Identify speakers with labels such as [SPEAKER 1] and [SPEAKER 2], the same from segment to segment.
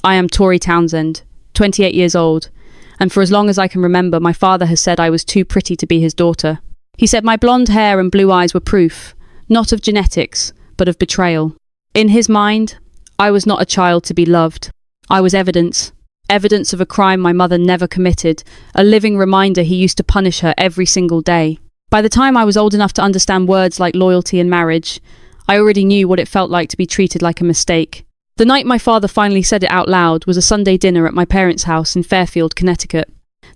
[SPEAKER 1] I am Tori Townsend, 28 years old, and for as long as I can remember, my father has said I was too pretty to be his daughter. He said my blonde hair and blue eyes were proof, not of genetics, but of betrayal. In his mind, I was not a child to be loved. I was evidence of a crime my mother never committed, a living reminder he used to punish her every single day. By the time I was old enough to understand words like loyalty and marriage, I already knew what it felt like to be treated like a mistake. The night my father finally said it out loud was a Sunday dinner at my parents' house in Fairfield, Connecticut.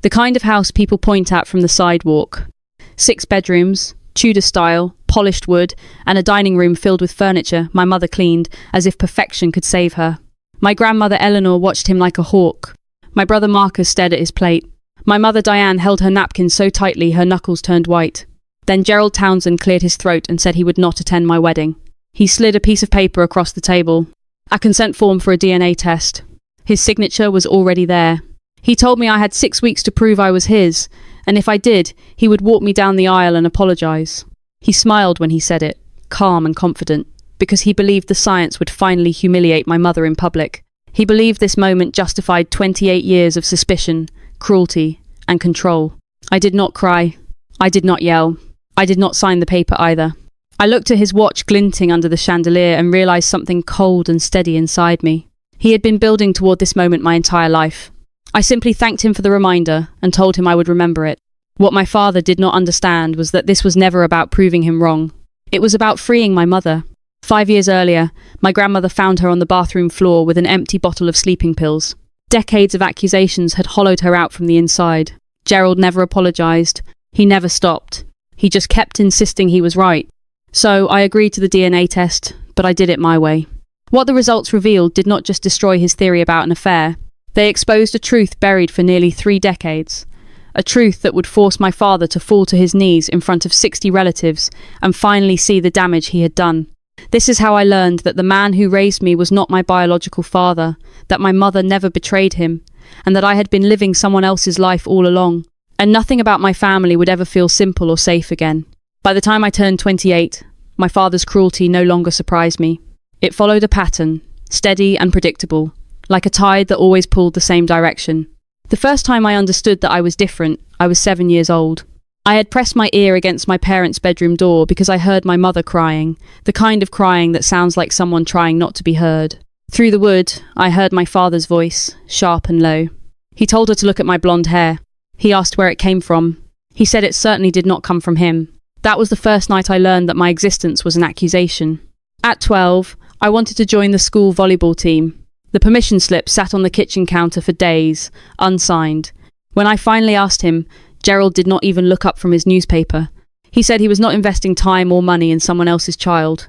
[SPEAKER 1] The kind of house people point at from the sidewalk. 6 bedrooms, Tudor style, polished wood, and a dining room filled with furniture my mother cleaned as if perfection could save her. My grandmother Eleanor watched him like a hawk. My brother Marcus stared at his plate. My mother Diane held her napkin so tightly her knuckles turned white. Then Gerald Townsend cleared his throat and said he would not attend my wedding. He slid a piece of paper across the table. A consent form for a DNA test. His signature was already there. He told me I had 6 weeks to prove I was his, and if I did, he would walk me down the aisle and apologize. He smiled when he said it, calm and confident, because he believed the science would finally humiliate my mother in public. He believed this moment justified 28 years of suspicion, cruelty, and control. I did not cry. I did not yell. I did not sign the paper either. I looked at his watch glinting under the chandelier and realized something cold and steady inside me. He had been building toward this moment my entire life. I simply thanked him for the reminder and told him I would remember it. What my father did not understand was that this was never about proving him wrong. It was about freeing my mother. 5 years earlier, my grandmother found her on the bathroom floor with an empty bottle of sleeping pills. Decades of accusations had hollowed her out from the inside. Gerald never apologized. He never stopped. He just kept insisting he was right. So I agreed to the DNA test, but I did it my way. What the results revealed did not just destroy his theory about an affair. They exposed a truth buried for nearly 3 decades. A truth that would force my father to fall to his knees in front of 60 relatives and finally see the damage he had done. This is how I learned that the man who raised me was not my biological father, that my mother never betrayed him, and that I had been living someone else's life all along. And nothing about my family would ever feel simple or safe again. By the time I turned 28, my father's cruelty no longer surprised me. It followed a pattern, steady and predictable, like a tide that always pulled the same direction. The first time I understood that I was different, I was 7 years old. I had pressed my ear against my parents' bedroom door because I heard my mother crying, the kind of crying that sounds like someone trying not to be heard. Through the wood, I heard my father's voice, sharp and low. He told her to look at my blonde hair. He asked where it came from. He said it certainly did not come from him. That was the first night I learned that my existence was an accusation. At 12, I wanted to join the school volleyball team. The permission slip sat on the kitchen counter for days, unsigned. When I finally asked him, Gerald did not even look up from his newspaper. He said he was not investing time or money in someone else's child.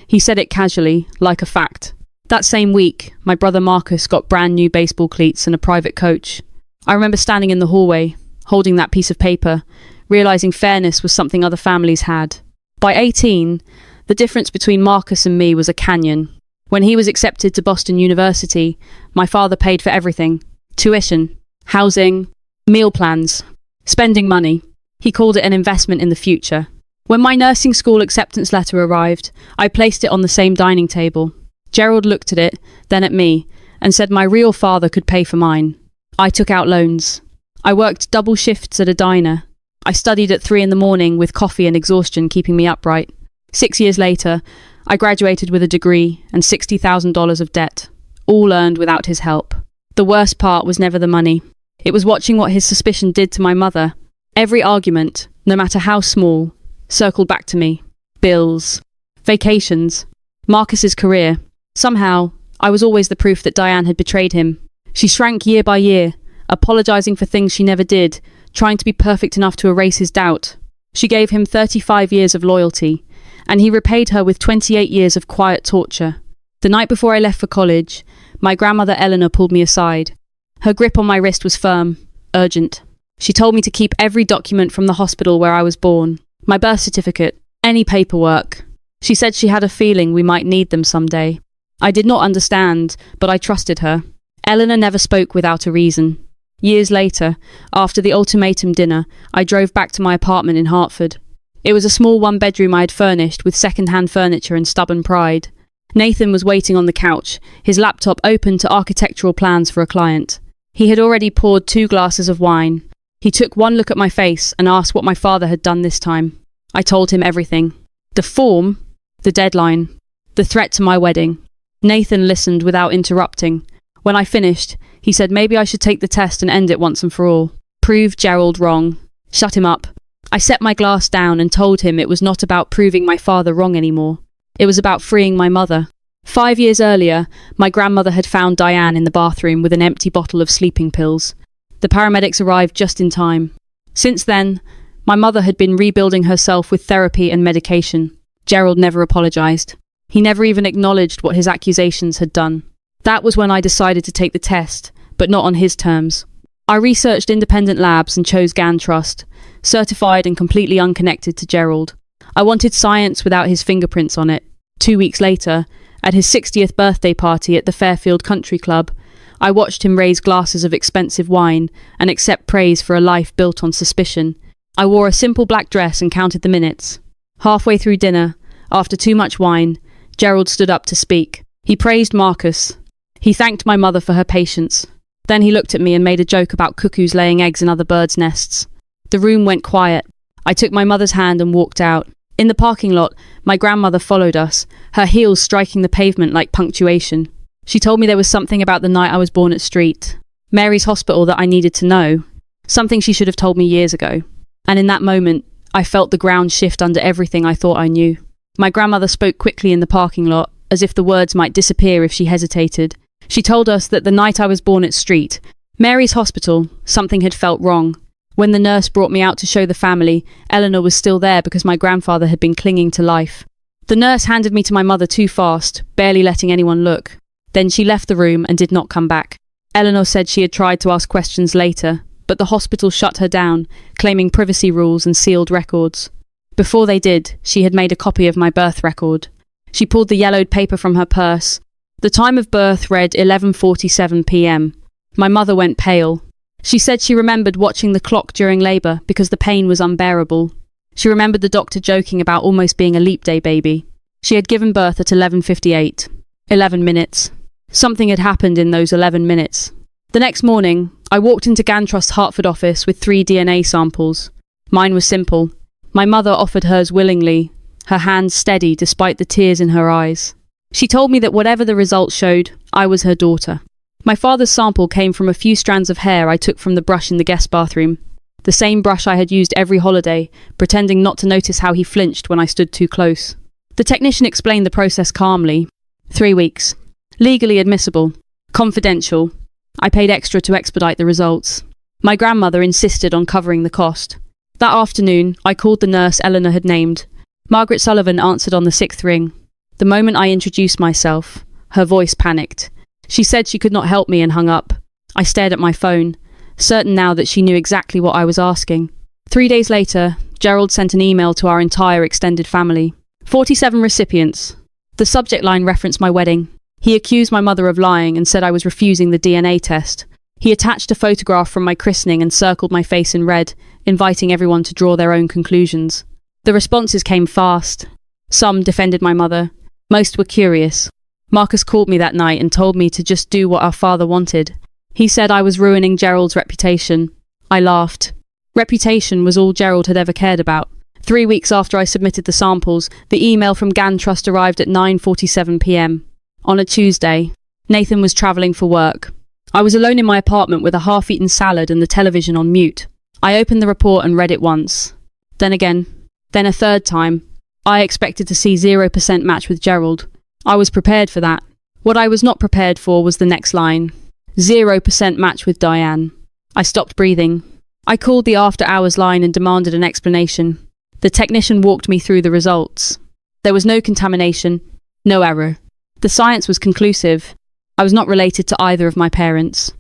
[SPEAKER 1] He said it casually, like a fact. That same week, my brother Marcus got brand new baseball cleats and a private coach. I remember standing in the hallway, holding that piece of paper, realizing fairness was something other families had. By 18, the difference between Marcus and me was a canyon. When he was accepted to Boston University, my father paid for everything. Tuition, housing, meal plans, spending money. He called it an investment in the future. When my nursing school acceptance letter arrived, I placed it on the same dining table. Gerald looked at it, then at me, and said my real father could pay for mine. I took out loans. I worked double shifts at a diner. I studied at 3 a.m. with coffee and exhaustion keeping me upright. 6 years later, I graduated with a degree and $60,000 of debt, all earned without his help. The worst part was never the money. It was watching what his suspicion did to my mother. Every argument, no matter how small, circled back to me. Bills, vacations, Marcus's career. Somehow, I was always the proof that Diane had betrayed him. She shrank year by year, apologizing for things she never did, trying to be perfect enough to erase his doubt. She gave him 35 years of loyalty, and he repaid her with 28 years of quiet torture. The night before I left for college, my grandmother Eleanor pulled me aside. Her grip on my wrist was firm, urgent. She told me to keep every document from the hospital where I was born, my birth certificate, any paperwork. She said she had a feeling we might need them someday. I did not understand, but I trusted her. Eleanor never spoke without a reason. Years later, after the Ultimatum dinner, I drove back to my apartment in Hartford. It was a small 1-bedroom I had furnished with second-hand furniture and stubborn pride. Nathan was waiting on the couch, his laptop open to architectural plans for a client. He had already poured 2 glasses of wine. He took one look at my face and asked what my father had done this time. I told him everything. The form, the deadline, the threat to my wedding. Nathan listened without interrupting. When I finished, he said maybe I should take the test and end it once and for all. Prove Gerald wrong. Shut him up. I set my glass down and told him it was not about proving my father wrong anymore. It was about freeing my mother. 5 years earlier, my grandmother had found Diane in the bathroom with an empty bottle of sleeping pills. The paramedics arrived just in time. Since then, my mother had been rebuilding herself with therapy and medication. Gerald never apologized. He never even acknowledged what his accusations had done. That was when I decided to take the test, but not on his terms. I researched independent labs and chose GanTrust, certified and completely unconnected to Gerald. I wanted science without his fingerprints on it. 2 weeks later, at his 60th birthday party at the Fairfield Country Club, I watched him raise glasses of expensive wine and accept praise for a life built on suspicion. I wore a simple black dress and counted the minutes. Halfway through dinner, after too much wine, Gerald stood up to speak. He praised Marcus. He thanked my mother for her patience. Then he looked at me and made a joke about cuckoos laying eggs in other birds' nests. The room went quiet. I took my mother's hand and walked out. In the parking lot, my grandmother followed us, her heels striking the pavement like punctuation. She told me there was something about the night I was born at Street, Mary's hospital, that I needed to know. Something she should have told me years ago. And in that moment, I felt the ground shift under everything I thought I knew. My grandmother spoke quickly in the parking lot, as if the words might disappear if she hesitated. She told us that the night I was born at Street, Mary's hospital, something had felt wrong. When the nurse brought me out to show the family, Eleanor was still there because my grandfather had been clinging to life. The nurse handed me to my mother too fast, barely letting anyone look. Then she left the room and did not come back. Eleanor said she had tried to ask questions later, but the hospital shut her down, claiming privacy rules and sealed records. Before they did, she had made a copy of my birth record. She pulled the yellowed paper from her purse. The time of birth read 11:47 p.m. My mother went pale. She said she remembered watching the clock during labour because the pain was unbearable. She remembered the doctor joking about almost being a leap day baby. She had given birth at 11:58. 11 minutes. Something had happened in those 11 minutes. The next morning, I walked into GanTrust's Hartford office with 3 DNA samples. Mine was simple. My mother offered hers willingly, her hands steady despite the tears in her eyes. She told me that whatever the results showed, I was her daughter. My father's sample came from a few strands of hair I took from the brush in the guest bathroom. The same brush I had used every holiday, pretending not to notice how he flinched when I stood too close. The technician explained the process calmly. 3 weeks. Legally admissible. Confidential. I paid extra to expedite the results. My grandmother insisted on covering the cost. That afternoon, I called the nurse Eleanor had named. Margaret Sullivan answered on the 6th ring. The moment I introduced myself, her voice panicked. She said she could not help me and hung up. I stared at my phone, certain now that she knew exactly what I was asking. 3 days later, Gerald sent an email to our entire extended family. 47 recipients. The subject line referenced my wedding. He accused my mother of lying and said I was refusing the DNA test. He attached a photograph from my christening and circled my face in red, inviting everyone to draw their own conclusions. The responses came fast. Some defended my mother. Most were curious. Marcus called me that night and told me to just do what our father wanted. He said I was ruining Gerald's reputation. I laughed. Reputation was all Gerald had ever cared about. 3 weeks after I submitted the samples, the email from GanTrust arrived at 9:47 p.m. On a Tuesday, Nathan was travelling for work. I was alone in my apartment with a half-eaten salad and the television on mute. I opened the report and read it once. Then again. Then a third time. I expected to see 0% match with Gerald. I was prepared for that. What I was not prepared for was the next line. 0% match with Diane. I stopped breathing. I called the after-hours line and demanded an explanation. The technician walked me through the results. There was no contamination, no error. The science was conclusive. I was not related to either of my parents.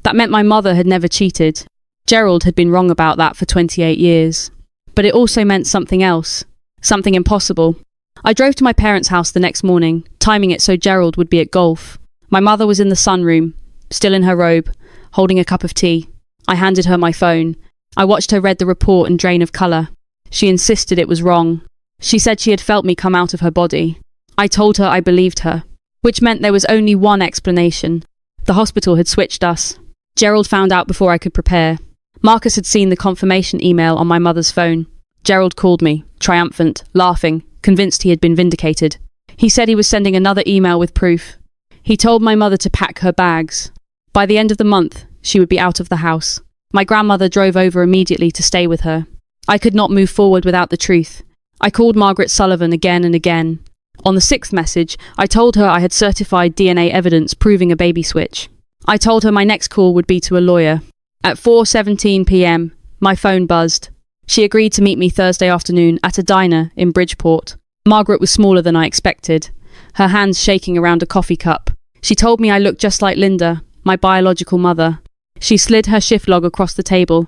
[SPEAKER 1] That meant my mother had never cheated. Gerald had been wrong about that for 28 years. But it also meant something else. Something impossible. I drove to my parents' house the next morning, timing it so Gerald would be at golf. My mother was in the sunroom, still in her robe, holding a cup of tea. I handed her my phone. I watched her read the report and drain of colour. She insisted it was wrong. She said she had felt me come out of her body. I told her I believed her, which meant there was only one explanation. The hospital had switched us. Gerald found out before I could prepare. Marcus had seen the confirmation email on my mother's phone. Gerald called me, triumphant, laughing, convinced he had been vindicated. He said he was sending another email with proof. He told my mother to pack her bags. By the end of the month, she would be out of the house. My grandmother drove over immediately to stay with her. I could not move forward without the truth. I called Margaret Sullivan again and again. On the 6th message, I told her I had certified DNA evidence proving a baby switch. I told her my next call would be to a lawyer. At 4:17 p.m, my phone buzzed. She agreed to meet me Thursday afternoon at a diner in Bridgeport. Margaret was smaller than I expected, her hands shaking around a coffee cup. She told me I looked just like Linda, my biological mother. She slid her shift log across the table.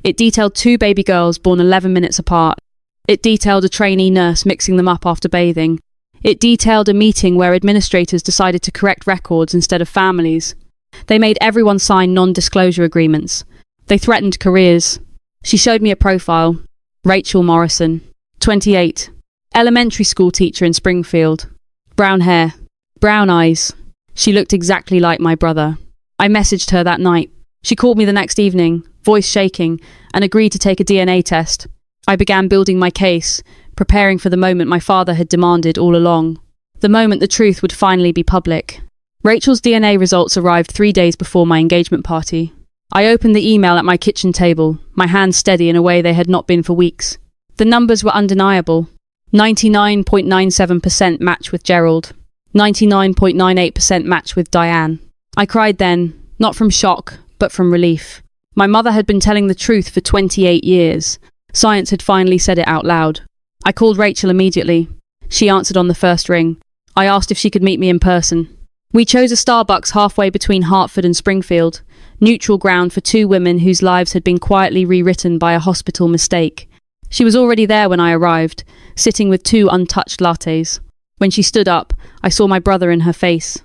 [SPEAKER 1] It detailed 2 baby girls born 11 minutes apart. It detailed a trainee nurse mixing them up after bathing. It detailed a meeting where administrators decided to correct records instead of families. They made everyone sign non-disclosure agreements. They threatened careers. She showed me a profile. Rachel Morrison, 28, elementary school teacher in Springfield. Brown hair, brown eyes. She looked exactly like my brother. I messaged her that night. She called me the next evening, voice shaking, and agreed to take a DNA test. I began building my case, preparing for the moment my father had demanded all along. The moment the truth would finally be public. Rachel's DNA results arrived 3 days before my engagement party. I opened the email at my kitchen table, my hands steady in a way they had not been for weeks. The numbers were undeniable. 99.97% match with Gerald. 99.98% match with Diane. I cried then, not from shock, but from relief. My mother had been telling the truth for 28 years. Science had finally said it out loud. I called Rachel immediately. She answered on the first ring. I asked if she could meet me in person. We chose a Starbucks halfway between Hartford and Springfield, neutral ground for 2 women whose lives had been quietly rewritten by a hospital mistake. She was already there when I arrived, sitting with 2 untouched lattes. When she stood up, I saw my brother in her face.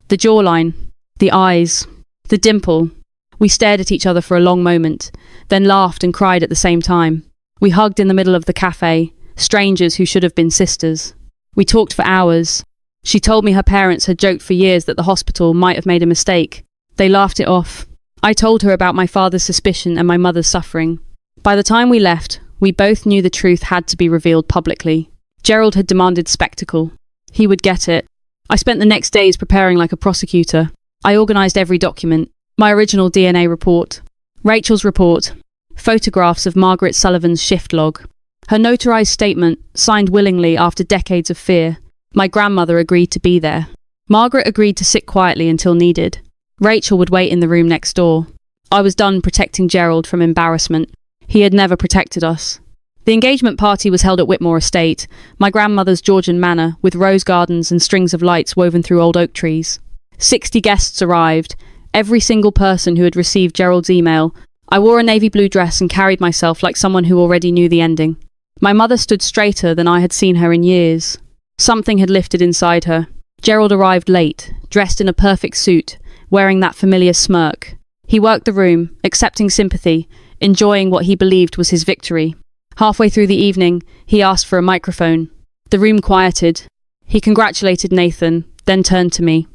[SPEAKER 1] The jawline, the eyes, the dimple. We stared at each other for a long moment, then laughed and cried at the same time. We hugged in the middle of the cafe, strangers who should have been sisters. We talked for hours. She told me her parents had joked for years that the hospital might have made a mistake. They laughed it off. I told her about my father's suspicion and my mother's suffering. By the time we left, we both knew the truth had to be revealed publicly. Gerald had demanded spectacle. He would get it. I spent the next days preparing like a prosecutor. I organised every document. My original DNA report. Rachel's report. Photographs of Margaret Sullivan's shift log. Her notarized statement, signed willingly after decades of fear. My grandmother agreed to be there. Margaret agreed to sit quietly until needed. Rachel would wait in the room next door. I was done protecting Gerald from embarrassment. He had never protected us. The engagement party was held at Whitmore Estate, my grandmother's Georgian manor, with rose gardens and strings of lights woven through old oak trees. 60 guests arrived, every single person who had received Gerald's email. I wore a navy blue dress and carried myself like someone who already knew the ending. My mother stood straighter than I had seen her in years. Something had lifted inside her. Gerald arrived late, dressed in a perfect suit, wearing that familiar smirk. He worked the room, accepting sympathy, enjoying what he believed was his victory. Halfway through the evening, he asked for a microphone. The room quieted. He congratulated Nathan, then turned to me.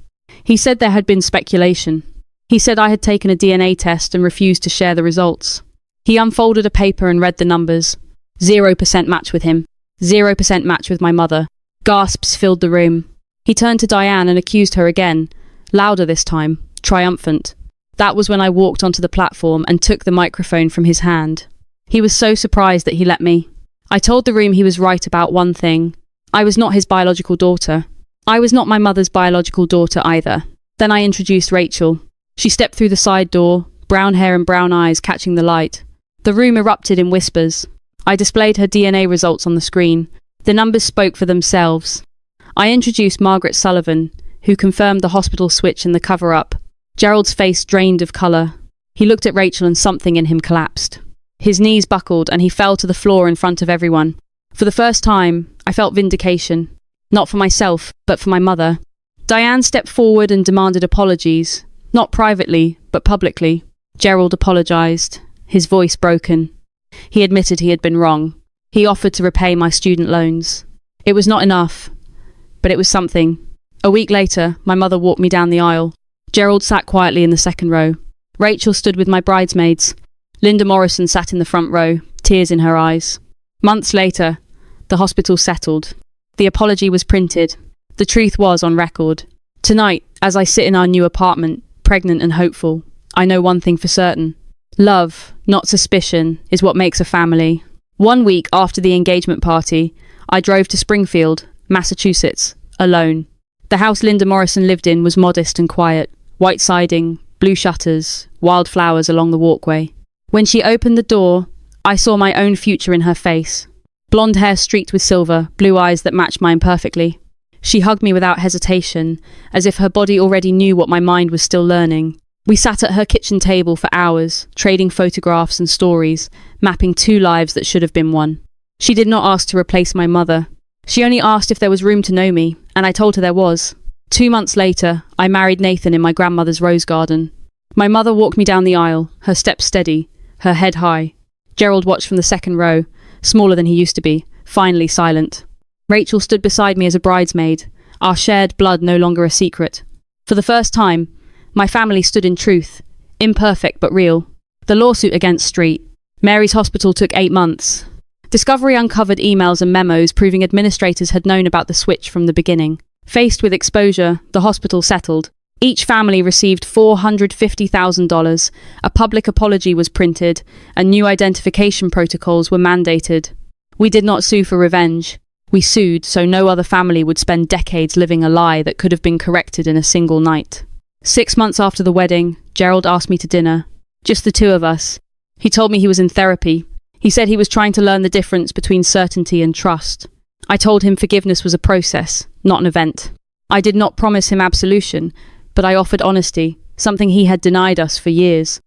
[SPEAKER 1] He said there had been speculation. He said I had taken a DNA test and refused to share the results. He unfolded a paper and read the numbers. 0% match with him. 0% match with my mother. Gasps filled the room. He turned to Diane and accused her again, louder this time, triumphant. That was when I walked onto the platform and took the microphone from his hand. He was so surprised that he let me. I told the room he was right about one thing. I was not his biological daughter. I was not my mother's biological daughter either. Then I introduced Rachel. She stepped through the side door, brown hair and brown eyes catching the light. The room erupted in whispers. I displayed her DNA results on the screen. The numbers spoke for themselves. I introduced Margaret Sullivan, who confirmed the hospital switch and the cover-up. Gerald's face drained of colour. He looked at Rachel and something in him collapsed. His knees buckled and he fell to the floor in front of everyone. For the first time, I felt vindication. Not for myself, but for my mother. Diane stepped forward and demanded apologies. Not privately, but publicly. Gerald apologised, his voice broken. He admitted he had been wrong. He offered to repay my student loans. It was not enough. but it was something. A week later, my mother walked me down the aisle. Gerald sat quietly in the second row. Rachel stood with my bridesmaids. Linda Morrison sat in the front row, tears in her eyes. Months later, the hospital settled. The apology was printed. The truth was on record. Tonight, as I sit in our new apartment, pregnant and hopeful, I know one thing for certain. Love, not suspicion, is what makes a family. 1 week after the engagement party, I drove to Springfield, Massachusetts, alone. The house Linda Morrison lived in was modest and quiet. White siding, blue shutters, wildflowers along the walkway. When she opened the door, I saw my own future in her face. Blonde hair streaked with silver, blue eyes that matched mine perfectly. She hugged me without hesitation, as if her body already knew what my mind was still learning. We sat at her kitchen table for hours, trading photographs and stories, mapping 2 lives that should have been one. She did not ask to replace my mother. She only asked if there was room to know me, and I told her there was. 2 months later, I married Nathan in my grandmother's rose garden. My mother walked me down the aisle, her steps steady, her head high. Gerald watched from the second row, smaller than he used to be, finally silent. Rachel stood beside me as a bridesmaid, our shared blood no longer a secret. For the first time, my family stood in truth, imperfect but real. The lawsuit against Street. Mary's hospital took 8 months. Discovery uncovered emails and memos proving administrators had known about the switch from the beginning. Faced with exposure, the hospital settled. Each family received $450,000, a public apology was printed, and new identification protocols were mandated. We did not sue for revenge. We sued so no other family would spend decades living a lie that could have been corrected in a single night. 6 months after the wedding, Gerald asked me to dinner. Just the 2 of us. He told me he was in therapy. He said he was trying to learn the difference between certainty and trust. I told him forgiveness was a process, not an event. I did not promise him absolution, but I offered honesty, something he had denied us for years.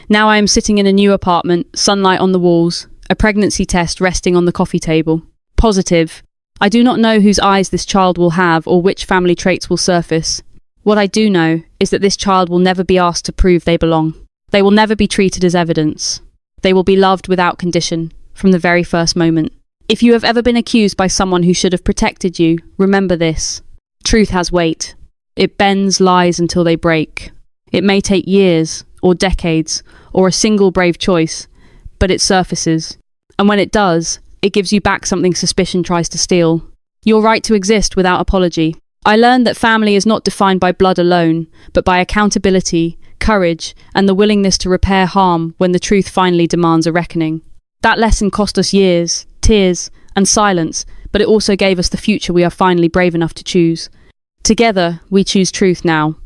[SPEAKER 1] Now I am sitting in a new apartment, sunlight on the walls, a pregnancy test resting on the coffee table. Positive. I do not know whose eyes this child will have or which family traits will surface. What I do know is that this child will never be asked to prove they belong. They will never be treated as evidence. They will be loved without condition, from the very first moment. If you have ever been accused by someone who should have protected you, remember this. Truth has weight. It bends lies until they break. It may take years, or decades, or a single brave choice, but it surfaces. And when it does, it gives you back something suspicion tries to steal. Your right to exist without apology. I learned that family is not defined by blood alone, but by accountability, courage, and the willingness to repair harm when the truth finally demands a reckoning. That lesson cost us years, tears, and silence, but it also gave us the future we are finally brave enough to choose. Together, we choose truth now.